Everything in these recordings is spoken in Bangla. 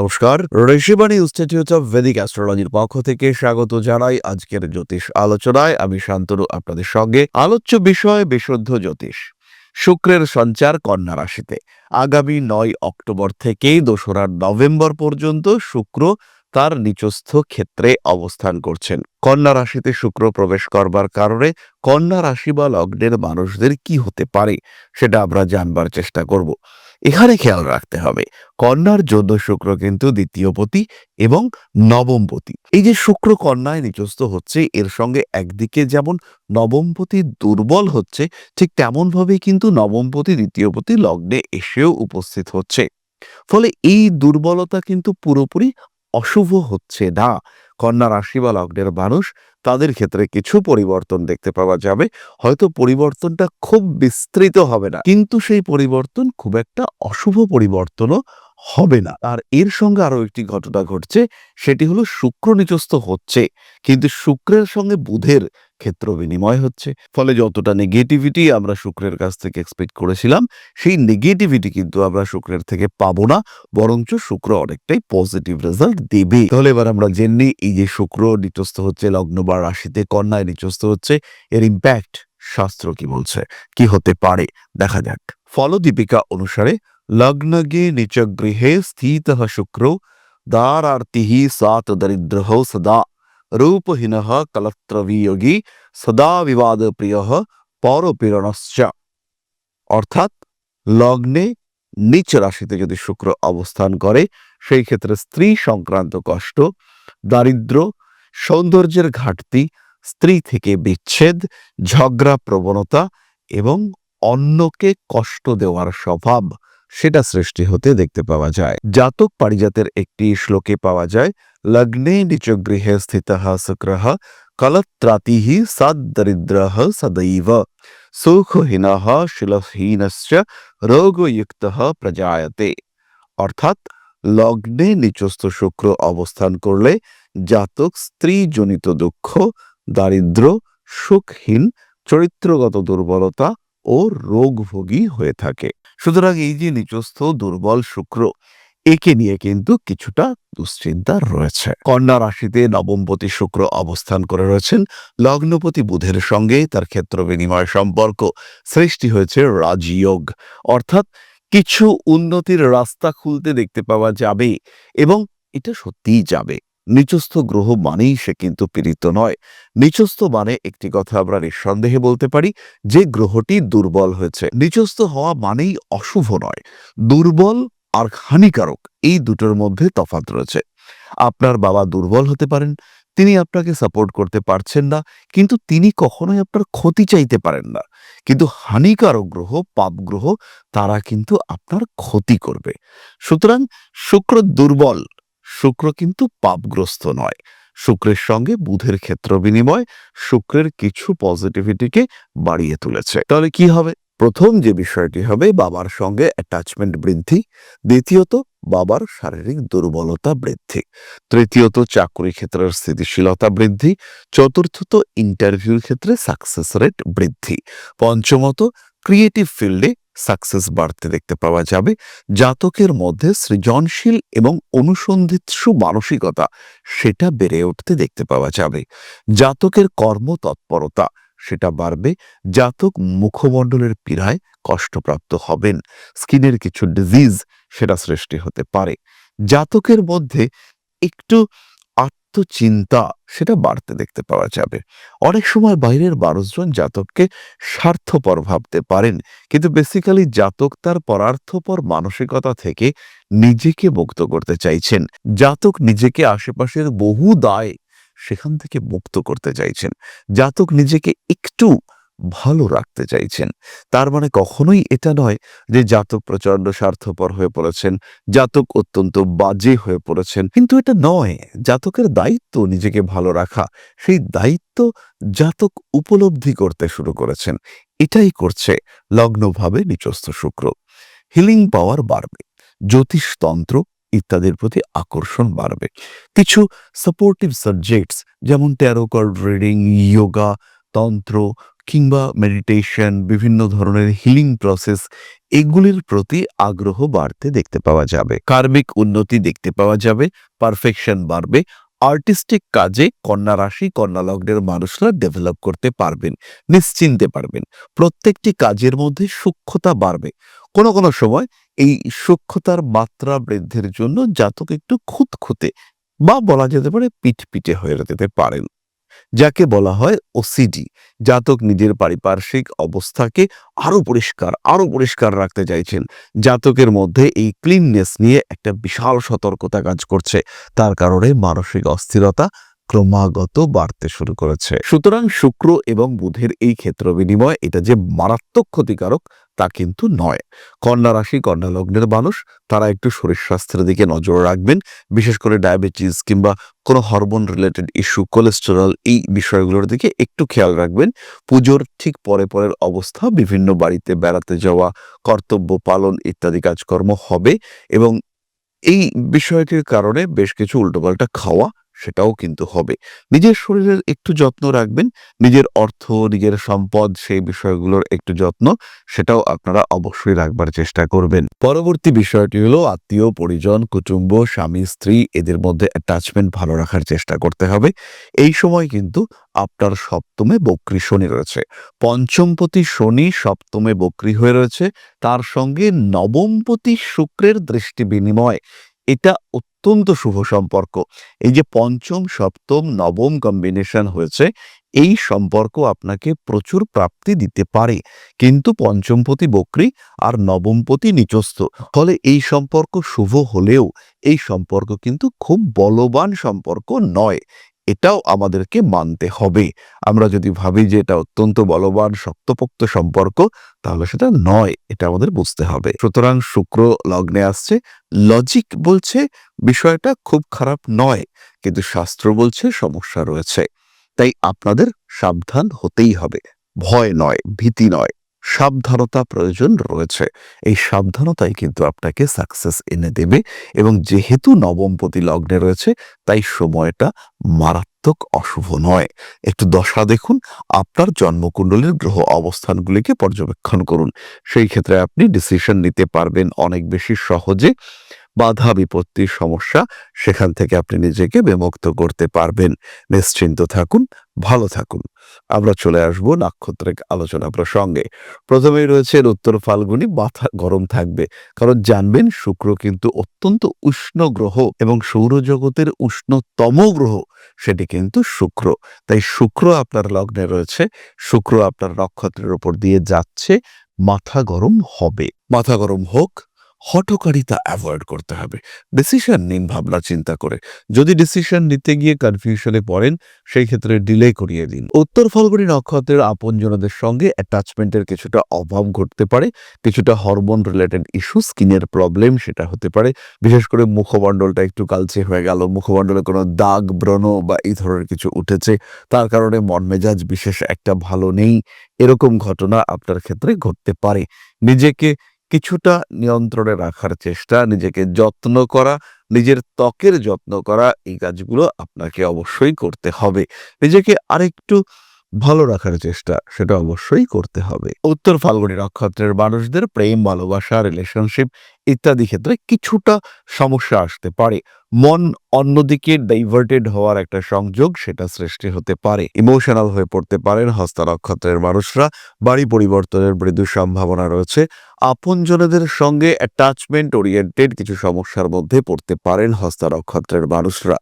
নমস্কার, ঋষিবাণী ইনস্টিটিউট অফ ভেদিক অ্যাস্ট্রোলজির পক্ষ থেকে স্বাগত জানাই আজকের জ্যোতিষ আলোচনায়। আমি শান্তনু আপনাদের সঙ্গে। আলোচ্য বিষয় বিশুদ্ধ জ্যোতিষ। শুক্রের সঞ্চার কন্যা রাশিতে আগামী 9 অক্টোবর থেকে 2রা নভেম্বর পর্যন্ত শুক্র তার নিচস্থ ক্ষেত্রে অবস্থান করছেন। কন্যা রাশিতে শুক্র প্রবেশ করবার কারণে কন্যা রাশি বা লগ্নের মানুষদের কি হতে পারে সেটা আমরা জানবার চেষ্টা করব। এখানে খেয়াল রাখতে হবে, কন্যার জন্য শুক্র কিন্তু দ্বিতীয়পতি এবং নবমপতি। এই যে শুক্র কন্যায় নিচস্থ হচ্ছে, এর সঙ্গে একদিকে যেমন নবমপতি দুর্বল হচ্ছে, ঠিক তেমন ভাবেই কিন্তু নবমপতি দ্বিতীয়পতি লগ্নে এসেও উপস্থিত হচ্ছে। ফলে এই দুর্বলতা কিন্তু পুরোপুরি অশুভ হচ্ছে না। কন্যা রাশি বা লগ্নের মানুষ, তাদের ক্ষেত্রে কিছু পরিবর্তন দেখতে পাওয়া যাবে। হয়তো পরিবর্তনটা খুব বিস্তৃত হবে না, কিন্তু সেই পরিবর্তন খুব একটা অশুভ পরিবর্তনও হবে না। আর এর সঙ্গে আরো একটি ঘটনা ঘটছে, সেটি হলো শুক্র নিচস্থ হচ্ছে, কিন্তু শুক্রের সঙ্গে বুধের ক্ষেত্র বিনিময় হচ্ছে। ফলে যতটা নেগেটিভিটি আমরা শুক্রের কাছ থেকে এক্সপেক্ট করেছিলাম, সেই নেগেটিভিটি কিন্তু আমরা শুক্রের থেকে পাবো না, বরঞ্চ শুক্র অনেকটাই পজিটিভ রেজাল্ট দেবে। তাহলে এবার আমরা জেনে এই যে শুক্র নিচস্থ হচ্ছে লগ্ন বা রাশিতে, কন্যায় নিচস্থ হচ্ছে, এর ইম্প্যাক্ট শাস্ত্র কি বলছে, কি হতে পারে দেখা যাক। ফলদীপিকা অনুসারে লগ্নগে নিচগৃহে স্থিত শুক্র দারার্তি সাত দরিদ্র সদা রূপহীন কলত্রবিয়োগী সদা বিবাদ প্রিয় পরপীড়নশ্চ। অর্থাৎ লগ্নে নিচ রাশিতে যদি শুক্র অবস্থান করে, সেই ক্ষেত্রে স্ত্রী সংক্রান্ত কষ্ট, দারিদ্র, সৌন্দর্যের ঘাটতি, স্ত্রী থেকে বিচ্ছেদ, ঝগড়া প্রবণতা এবং অন্যকে কষ্ট দেওয়ার স্বভাব, সেটা সৃষ্টি হতে দেখতে পাওয়া যায়। জাতক পারিজাতের একটি শ্লোকে পাওয়া যায়, লগ্নে নিচগৃহে স্থিতঃ শুক্রঃ কলত্রাতিঃ সদ্দরিদ্রঃ সদৈব সুখহীনঃ শিলহীনশ্চ রোগযুক্তঃ প্রজায়তে। অর্থাৎ লগ্নে নিচস্থ শুক্র অবস্থান করলে জাতক স্ত্রীজনিত দুঃখ, দারিদ্র, সুখহীন, চরিত্রগত দুর্বলতা ও রোগভোগী হয়ে থাকে। সুতরাং এই যে নিচস্থ দুর্বল শুক্র, একে নিয়ে কিন্তু কিছুটা দুশ্চিন্তা রয়েছে। কন্যা রাশিতে নবমপতি শুক্র অবস্থান করে রয়েছেন, লগ্নপতি বুধের সঙ্গে তার ক্ষেত্র বিনিময় সম্পর্ক সৃষ্টি হয়েছে রাজযোগ। অর্থাৎ কিছু উন্নতির রাস্তা খুলতে দেখতে পাওয়া যাবে, এবং এটা সত্যিই যাবে। নিচস্থ গ্রহ মানেই সে কিন্তু পীড়িত নয়। নিচস্থ মানে একটি কথা আমরা নিঃসন্দেহে বলতে পারি, যে গ্রহটি দুর্বল হয়েছে। নিচস্থ হওয়া মানেই অশুভ নয়। দুর্বল আর হানিকারক, এই দুটোর মধ্যে তফাৎ রয়েছে। আপনার বাবা দুর্বল হতে পারেন, তিনি আপনাকে সাপোর্ট করতে পারছেন না, কিন্তু তিনি কখনোই আপনার ক্ষতি চাইতে পারেন না। কিন্তু হানিকারক গ্রহ, পাপ গ্রহ, তারা কিন্তু আপনার ক্ষতি করবে। সুতরাং শুক্র দুর্বল, শুক্র কিন্তু পাপগ্রস্ত নয়। শুক্রের সঙ্গে বুধের ক্ষেত্র বিনিময় শুক্রের কিছু পজিটিভিটিকে বাড়িয়ে তুলেছে। তাহলে কি হবে? প্রথম যে বিষয়টি হবে, বাবার সঙ্গে অ্যাটাচমেন্ট বৃদ্ধি। দ্বিতীয়ত, বাবার শারীরিক দুর্বলতা বৃদ্ধি। তৃতীয়ত, চাকরি ক্ষেত্রের স্থিতিশীলতা বৃদ্ধি। চতুর্থত, ইন্টারভিউর ক্ষেত্রে সাকসেস রেট বৃদ্ধি। পঞ্চমত, ক্রিয়েটিভ ফিল্ডে সাকসেস বাড়তে দেখতে পাওয়া যাবে। জাতকের মধ্যে সৃজনশীল এবং অনুসন্ধিৎসু মানসিকতা, সেটা বেড়ে উঠতে দেখতে পাওয়া যাবে। জাতকের কর্মতৎপরতা, সেটা বাড়বে। জাতক মুখমণ্ডলের পীড়ায় কষ্টপ্রাপ্ত হবেন। স্কিনের কিছু ডিজিজ, সেটা সৃষ্টি হতে পারে। জাতকের মধ্যে একটু আত্মচিন্তা, সেটা বাড়তে দেখতে পাওয়া যাবে। অনেক সময় বাইরের মানুষজন জাতককে স্বার্থপর ভাবতে পারেন, কিন্তু বেসিক্যালি জাতক তার পরার্থপর মানসিকতা থেকে নিজেকে মুক্ত করতে চাইছেন। জাতক নিজেকে আশেপাশের বহু দায়, সেখান থেকে মুক্ত করতে চাইছেন। জাতক নিজেকে একটু ভালো রাখতে চাইছেন। তার মানে কখনোই এটা নয় যে জাতক প্রচন্ড স্বার্থপর হয়ে পড়েছেন, জাতক অত্যন্ত বাজে হয়ে পড়েছেন, কিন্তু এটা নয়। জাতকের দায়িত্ব নিজেকে ভালো রাখা, সেই দায়িত্ব জাতক উপলব্ধি করতে শুরু করেছেন। এটাই করছে লগ্নভাবে নিচস্থ শুক্র। হিলিং পাওয়ার বাড়বে, জ্যোতিষতন্ত্র ইত্যাদির প্রতি আকর্ষণ বাড়বে। কিছু সাপোর্টিভ সাবজেক্টস, যেমন ট্যারো কার্ড রিডিং, যোগা, তন্ত্র কিংবা মেডিটেশন, বিভিন্ন ধরনের হিলিং প্রসেস, এগুলির প্রতি আগ্রহ বাড়তে দেখতে পাওয়া যাবে। কার্মিক উন্নতি দেখতে পাওয়া যাবে, পারফেকশন বাড়বে। আর্টিস্টিক কাজে কন্যা রাশি, কন্যা লগ্নের মানুষরা ডেভেলপ করতে পারবেন, নিশ্চিন্তে পারবেন। প্রত্যেকটি কাজের মধ্যে সূক্ষ্মতা বাড়বে। কোনো কোনো সময় এই সূক্ষ্মতার মাত্রা বৃদ্ধির জন্য জাতক একটু খুঁতখুঁতে বা বলা যেতে পারে পিটপিটে হয়ে যেতে পারেন, যাকে বলা হয় ওসিডি। জাতক নিজের পারিপার্শ্বিক অবস্থাকে আরো পরিষ্কার রাখতে চাইছেন। জাতকের মধ্যে এই ক্লিননেস নিয়ে একটা বিশাল সতর্কতা কাজ করছে, তার কারণে মানসিক অস্থিরতা ক্রমাগত বাড়তে শুরু করেছে। সুতরাং শুক্র এবং বুধের এই ক্ষেত্র বিনিময় এটা যে মারাত্মক ক্ষতিকারক তা কিন্তু নয়। কন্যা রাশি, কন্যা লগ্নের মানুষ তারা একটু শরীর স্বাস্থ্যের দিকে নজর রাখবেন, বিশেষ করে ডায়াবেটিস কিংবা কোনো হরমোন রিলেটেড ইস্যু, কোলেস্টেরল, এই বিষয়গুলোর দিকে একটু খেয়াল রাখবেন। পুজোর ঠিক পরের অবস্থা, বিভিন্ন বাড়িতে বেড়াতে যাওয়া, কর্তব্য পালন ইত্যাদি কাজকর্ম হবে এবং এই বিষয়টির কারণে বেশ কিছু উল্টোপাল্টা খাওয়া সেটাও কিন্তু হবে। নিজের শরীরের একটু যত্ন রাখবেন, নিজের অর্থ, নিজের সম্পদ, সেই বিষয়গুলোর একটু যত্ন সেটাও আপনারা অবশ্যই রাখবার চেষ্টা করবেন। পরবর্তী বিষয়টি হলো আত্মীয় পরিজন, কুটুম্ব, স্বামী স্ত্রী, এদের মধ্যে অ্যাটাচমেন্ট ভালো রাখার চেষ্টা করতে হবে। এই সময় কিন্তু আপনার সপ্তমে বক্রী শনি রয়েছে, পঞ্চমপতি শনি সপ্তমে বক্রী হয়ে রয়েছে, তার সঙ্গে নবমপতি শুক্রের দৃষ্টি বিনিময়, এটা অত্যন্ত শুভ সম্পর্ক। এই যে পঞ্চম সপ্তম নবম কম্বিনেশন হয়েছে, এই সম্পর্ক আপনাকে প্রচুর প্রাপ্তি দিতে পারে, কিন্তু পঞ্চমপতি বক্রী আর নবমপতি নিচস্থ, ফলে এই সম্পর্ক শুভ হলেও এই সম্পর্ক কিন্তু খুব বলবান সম্পর্ক নয়, এটাও আমাদেরকে মানতে হবে। আমরা যদি ভাবি যে এটা অত্যন্ত বলবান শক্তপোক্ত সম্পর্ক, তাহলে সেটা নয়, এটা আমাদের বুঝতে হবে। সুতরাং শুক্র লগ্নে আসছে, লজিক বলছে বিষয়টা খুব খারাপ নয়, কিন্তু শাস্ত্র বলছে সমস্যা রয়েছে। তাই আপনাদের সাবধান হতেই হবে, ভয় নয়, ভীতি নয়, সাবধানতা প্রয়োজন রয়েছে। এই সাবধানতাই কিন্তু আপনাকে সাকসেস এনে দেবে এবং যেহেতু নবমপতি লগ্নে রয়েছে, তাই সময়টা মারাত্মক অশুভ নয়। একটু দশা দেখুন, আপনার জন্মকুণ্ডলীর গ্রহ অবস্থানগুলিকে পর্যবেক্ষণ করুন, সেই ক্ষেত্রে আপনি ডিসিশন নিতে পারবেন অনেক বেশি সহজে। বাধা বিপত্তির সমস্যা, সেখান থেকে আপনি নিজেকে বিমুক্ত করতে পারবেন। নিশ্চিন্ত থাকুন, ভালো থাকুন। আমরা চলে আসব নাক্ষত্রিক আলোচনা প্রসঙ্গে। প্রথমেই রয়েছে উত্তর ফাল্গুনী, মাথা গরম থাকবে, কারণ জানবেন শুক্র কিন্তু অত্যন্ত উষ্ণ গ্রহ এবং সৌরজগতের উষ্ণতম গ্রহ সেটি কিন্তু শুক্র। তাই শুক্র আপনার লগ্নে রয়েছে, শুক্র আপনার নক্ষত্রের উপর দিয়ে যাচ্ছে, মাথা গরম হবে। মাথা গরম হোক, হঠকারিতা অ্যাভয়েড করতে হবে। ডিসিশন নিন ভাবনা চিন্তা করে। যদি ডিসিশন নিতে গিয়ে কনফিউশনে পড়েন, সেই ক্ষেত্রে ডিলে করিয়ে দিন। উত্তর ফাল্গুনী নক্ষত্রের আপনজনদের সঙ্গে অ্যাটাচমেন্টের কিছুটা অভাব ঘটতে পারে, কিছুটা হরমোন রিলেটেড ইস্যু, স্কিনের প্রবলেম সেটা হতে পারে। বিশেষ করে মুখমণ্ডলটা একটু কালচে হয়ে গেল, মুখমণ্ডলে কোনো দাগ, ব্রণ বা এই ধরনের কিছু উঠেছে, তার কারণে মন মেজাজ বিশেষ একটা ভালো নেই, এরকম ঘটনা আপনার ক্ষেত্রে ঘটতে পারে। নিজেকে কিছুটা নিয়ন্ত্রণে রাখার চেষ্টা, নিজেকে যত্ন করা, নিজের ত্বকের যত্ন করা, এই কাজগুলো আপনাকে অবশ্যই করতে হবে। নিজেকে আরেকটু ভালো রাখার চেষ্টা সেটা অবশ্যই করতে হবে। উত্তর ফাল্গুনী নক্ষত্রের মানুষদের প্রেম, ভালোবাসা, রিলেশনশিপ ইত্যাদি ক্ষেত্রে কিছুটা সমস্যা আসতে পারে। মন অন্যদিকে ডাইভার্টেড হওয়ার একটা সংযোগ সেটা সৃষ্টি হতে পারে, ইমোশনাল হয়ে পড়তে পারেন হস্তা নক্ষত্রের মানুষরা। বাড়ি পরিবর্তনের মৃদু সম্ভাবনা রয়েছে। আপনজনদের সঙ্গে অ্যাটাচমেন্ট ওরিয়েন্টেড কিছু সমস্যার মধ্যে পড়তে পারেন হস্তা নক্ষত্রের মানুষরা।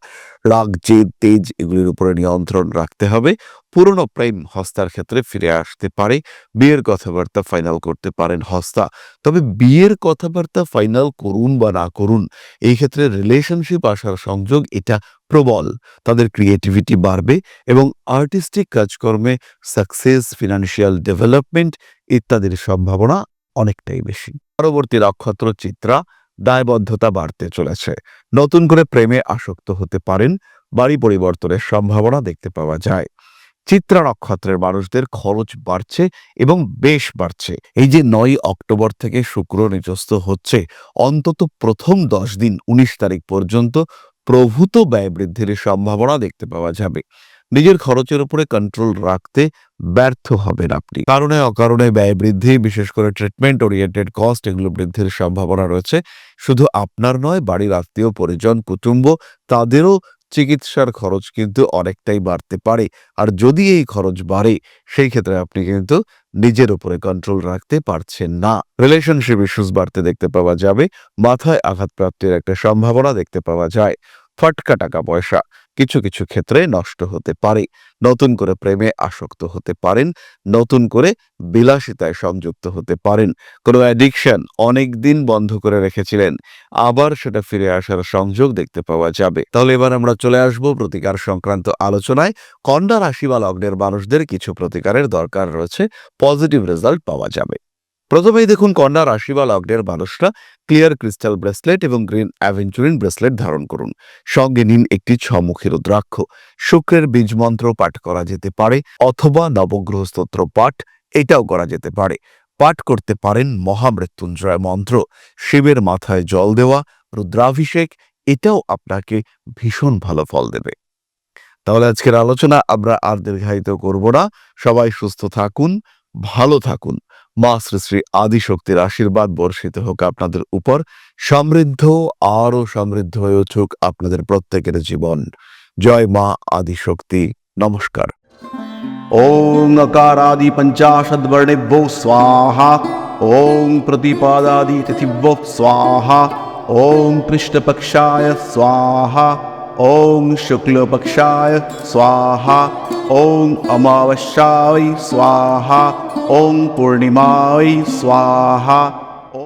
রাগ, জেদ, তেজ এগুলির উপরে নিয়ন্ত্রণ রাখতে হবে। পুরনো প্রেম হস্তার ক্ষেত্রে ফিরে আসতে পারে। বিয়ের কথাবার্তা ফাইনাল করতে পারেন হস্তা। তবে বিয়ের কথাবার্তা ফাইনাল করুন বা না করুন, এই ক্ষেত্রে রিলেশনশিপ আসার সংযোগ এটা প্রবল। তাদের ক্রিয়েটিভিটি বাড়বে এবং আর্টিস্টিক কাজকর্মে সাকসেস, ফিনান্সিয়াল ডেভেলপমেন্ট ইত্যাদির সম্ভাবনা অনেকটাই বেশি। পরবর্তী নক্ষত্র চিত্রা, দায়বদ্ধতা বাড়তে চলেছে। নতুন করে প্রেমে আসক্ত হতে পারেন, বাড়ি পরিবর্তনের সম্ভাবনা দেখতে পাওয়া যায়। চিত্রা নক্ষত্রের মানুষদের খরচ বাড়ছে এবং বেশ বাড়ছে। এই যে 9 অক্টোবর থেকে শুক্র নিচস্থ হচ্ছে, অন্তত প্রথম 10 দিন 19 তারিখ পর্যন্ত প্রভূত ব্যয় বৃদ্ধির সম্ভাবনা দেখতে পাওয়া যাবে। নিজের খরচের উপরে কন্ট্রোল রাখতে ব্যর্থ হবেন আপনি। কারণে অকারণে ব্যয় বৃদ্ধি, বিশেষ করে ট্রিটমেন্ট ওরিয়েন্টেড কস্ট, এগুলো বৃদ্ধির সম্ভাবনা রয়েছে। শুধু আপনার নয়, বাড়ির আত্মীয় পরিজন, কুটুম্ব, তাদেরও চিকিৎসার খরচ কিন্তু অনেকটাই বাড়তে পারে। আর যদি এই খরচ বাড়ে, সেই ক্ষেত্রে আপনি কিন্তু নিজের উপরে কন্ট্রোল রাখতে পারছেন না। রিলেশনশিপ ইস্যুস বাড়তে দেখতে পাওয়া যাবে। মাথায় আঘাতপ্রাপ্তির একটা সম্ভাবনা দেখতে পাওয়া যায়। ফটকা টাকা পয়সা কিছু কিছু ক্ষেত্রে নষ্ট হতে পারে। নতুন করে প্রেমে আসক্ত হতে পারেন। নতুন করে বিলাসিতায় সংযুক্ত হতে পারেন। কোনো অ্যাডিকশন অনেকদিন বন্ধ করে রেখেছিলেন, আবার সেটা ফিরে আসার সংযোগ দেখতে পাওয়া যাবে। তাহলে এবার আমরা চলে আসব প্রতিকার সংক্রান্ত আলোচনায়। কন্যা রাশি বা লগ্নের মানুষদের কিছু প্রতিকারের দরকার রয়েছে, পজিটিভ রেজাল্ট পাওয়া যাবে। প্রথমেই দেখুন, কন্যা রাশি বা লগ্নের মানুষরা ক্লিয়ার ক্রিস্টাল ব্রেসলেট এবং গ্রিন অ্যাভেঞ্চুরিন ব্রেসলেট ধারণ করুন। সঙ্গে নিন একটি ছমুখী রুদ্রাক্ষ। শুক্রের বীজ মন্ত্র পাঠ করা যেতে পারে, অথবা নবগ্রহ স্তোত্র পাঠ, এটাও করা যেতে পারে। পাঠ করতে পারেন মহামৃত্যুঞ্জয় মন্ত্র, শিবের মাথায় জল দেওয়া, রুদ্রাভিষেক, এটাও আপনাকে ভীষণ ভালো ফল দেবে। তাহলে আজকের আলোচনা আমরা আর দীর্ঘায়িত করব না। সবাই সুস্থ থাকুন, ভালো থাকুন। মা শ্রী শ্রী আদিশক্তির আশীর্বাদ বর্ষিত হোক আপনাদের উপর। সমৃদ্ধ, আরো সমৃদ্ধ হয়ে উঠুক আপনাদের প্রত্যেকের জীবন। জয় মা আদিশক্তি। নমস্কার। ओम नकारादि पंचाशद्वर्णेभ्यो स्वाहा। ओम प्रतिपादादि तिथिभ्यो स्वाहा। ओम कृष्णपक्षाय स्वाहा। ओम शुक्लपक्षाय स्वाहा। ओम अमावस्याय स्वाहा। ओम पूर्णिमाय स्वाहा।